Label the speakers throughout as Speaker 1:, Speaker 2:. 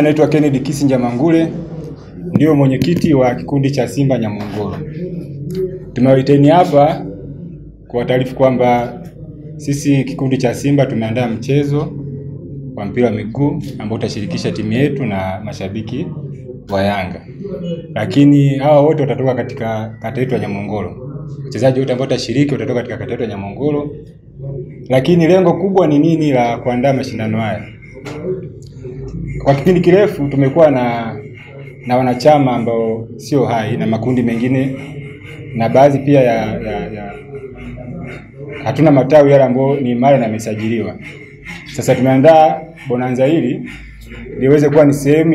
Speaker 1: Naitwa Kennedy Kisinja Mangule, ndio mwenyekiti wa kikundi cha Simba Nyamongolo. Tumewaiteni hapa kwa taarifa kwamba sisi kikundi cha Simba tumeandaa mchezo wa mpira wa miguu ambao utashirikisha timu yetu na mashabiki wa Yanga. Lakini hawa wote watatoka katika kata yetu ya Nyamongolo. Wachezaji wote ambao watashiriki watatoka katika kata yetu ya Nyamongolo. Lakini lengo kubwa ni nini la kuandaa mashindano haya? Kwa kipindi kirefu tumekuwa na wanachama ambao sio hai na makundi mengine, na baadhi pia hatuna matawi yale ambao ni mara na yamesajiliwa. Sasa tumeandaa bonanza hili liweze kuwa ni sehemu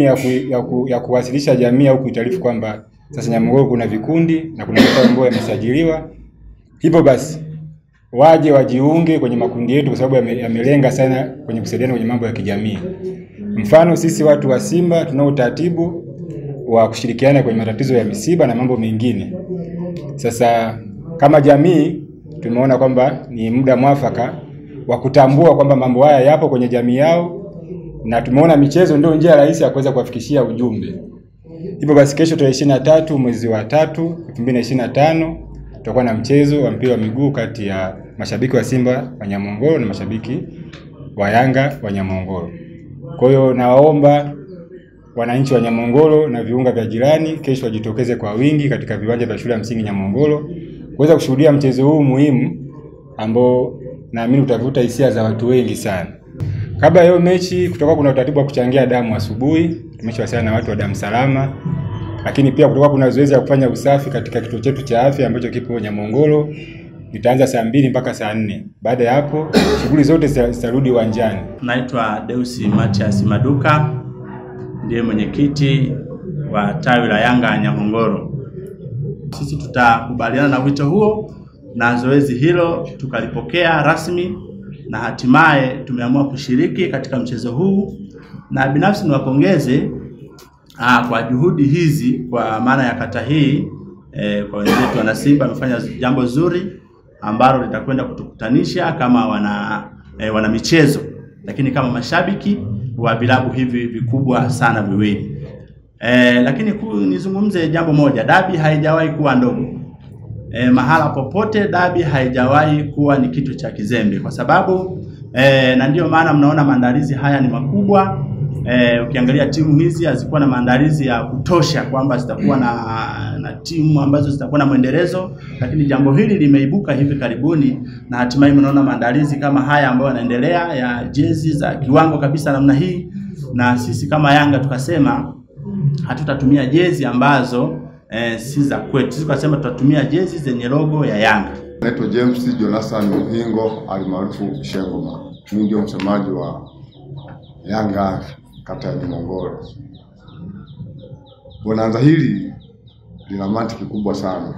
Speaker 1: ya kuwasilisha jamii au kuitaarifu kwamba sasa Nyamongolo kuna vikundi na kuna matawi ambao yamesajiliwa. Hivyo basi waje wajiunge kwenye makundi yetu, kwa sababu yamelenga sana kwenye kusaidiana kwenye mambo ya kijamii. Mfano, sisi watu wa Simba tunao utaratibu wa kushirikiana kwenye matatizo ya misiba na mambo mengine. Sasa kama jamii tumeona kwamba ni muda mwafaka wa kutambua kwamba mambo haya yapo kwenye jamii yao, na tumeona michezo ndio njia rahisi ya kuweza kuwafikishia ujumbe. Hivyo basi kesho tarehe 23 mwezi wa 3 2025 tutakuwa na mchezo wa mpira wa miguu kati ya mashabiki wa Simba wa Nyamongolo na mashabiki wa Yanga wa Nyamongolo. Kwa hiyo nawaomba wananchi wa Nyamongolo na viunga vya jirani kesho wajitokeze kwa wingi katika viwanja vya shule ya msingi Nyamongolo kuweza kushuhudia mchezo huu muhimu ambao naamini utavuta hisia za watu wengi sana. Kabla ya hiyo mechi kutoka kuna utaratibu wa kuchangia damu asubuhi, tumeshawasiliana na watu wa damu salama. Lakini pia kutoka kuna zoezi la kufanya usafi katika kituo chetu cha afya ambacho kipo Nyamongolo. Itaanza saa 2 mpaka saa 4. Baada ya hapo shughuli zote zitarudi uwanjani.
Speaker 2: Naitwa Deusi Matias Maduka, ndiye mwenyekiti wa tawi la Yanga Nyamongolo. Sisi tutakubaliana na wito huo na zoezi hilo tukalipokea rasmi, na hatimaye tumeamua kushiriki katika mchezo huu. Na binafsi niwapongeze kwa juhudi hizi, kwa maana ya kata hii kwa wenzetu wana Simba wamefanya jambo zuri ambalo litakwenda kutukutanisha kama wana michezo, lakini kama mashabiki wa vilabu hivi vikubwa sana viwili. Lakini nizungumze jambo moja, dabi haijawahi kuwa ndogo. Mahala popote dabi haijawahi kuwa ni kitu cha kizembe, kwa sababu na ndio maana mnaona maandalizi haya ni makubwa. Ukiangalia timu hizi hazikuwa na maandalizi ya kutosha kwamba zitakuwa na timu ambazo zitakuwa na mwendelezo, lakini jambo hili limeibuka hivi karibuni, na hatimaye mnaona maandalizi kama haya ambayo yanaendelea ya jezi za kiwango kabisa namna hii. Na sisi kama Yanga tukasema hatutatumia jezi ambazo si za kwetu. Sisi tukasema tutatumia jezi zenye logo ya Yanga.
Speaker 3: Naitwa James Jonathan Muhingo almaarufu Shengoma. Mimi ndio msemaji wa Yanga kata ya Nyamongolo. Bonanza hili lina mantiki kubwa sana.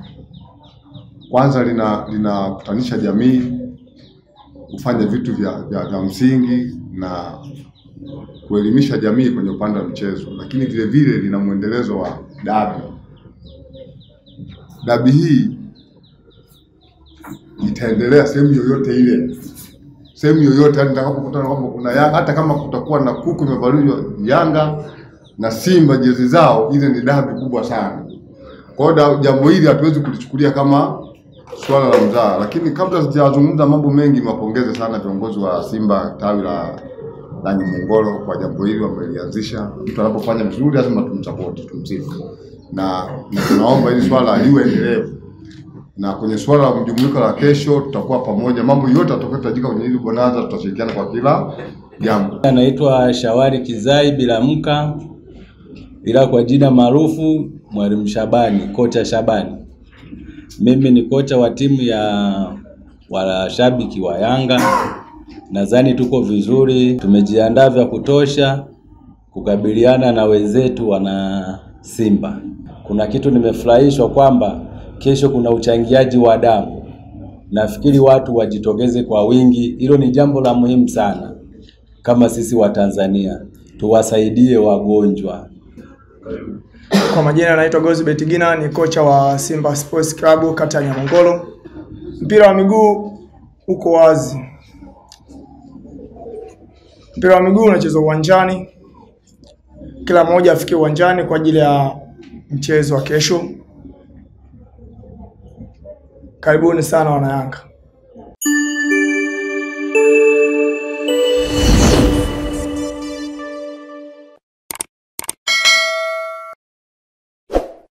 Speaker 3: Kwanza linakutanisha jamii, kufanya vitu vya msingi na kuelimisha jamii kwenye upande wa michezo, lakini vile vile lina muendelezo wa dabi. Dabi hii itaendelea sehemu yoyote ile. Sehemu yoyote hadi nitakapokutana kwamba kuna Yanga, hata kama kutakuwa na kuku imevaliwa Yanga na Simba jezi zao, ile ni dabi kubwa sana. Kwa hiyo jambo hili hatuwezi kulichukulia kama swala la mzaha. Lakini kabla sijazungumza mambo mengi, mapongeze sana viongozi wa Simba tawi la Nyamongolo kwa jambo hili wamelianzisha. Mtu anapofanya vizuri lazima tumsupport, tumsifu. Na tunaomba hili swala liwe endelevu. Na kwenye swala la mjumuiko la kesho tutakuwa pamoja. Mambo yote yatakayotajika kwenye hili bonanza tutashirikiana kwa kila jambo.
Speaker 4: Anaitwa Shawari Kizai Bilamka, ila kwa jina maarufu Mwalimu Shabani, kocha Shabani. Mimi ni kocha wa timu ya washabiki wa Yanga. Nadhani tuko vizuri, tumejiandaa vya kutosha kukabiliana na wenzetu wana Simba. Kuna kitu nimefurahishwa kwamba kesho kuna uchangiaji wa damu. Nafikiri watu wajitokeze kwa wingi. Hilo ni jambo la muhimu sana. Kama sisi wa Tanzania tuwasaidie wagonjwa.
Speaker 5: Kwa majina naitwa Gozi Betigina, ni kocha wa Simba Sports Club kata ya Nyamongolo. Mpira wa miguu uko wazi. Mpira wa miguu unachezwa uwanjani. kila mmoja afike uwanjani kwa ajili ya mchezo wa kesho. Karibuni sana wana Yanga.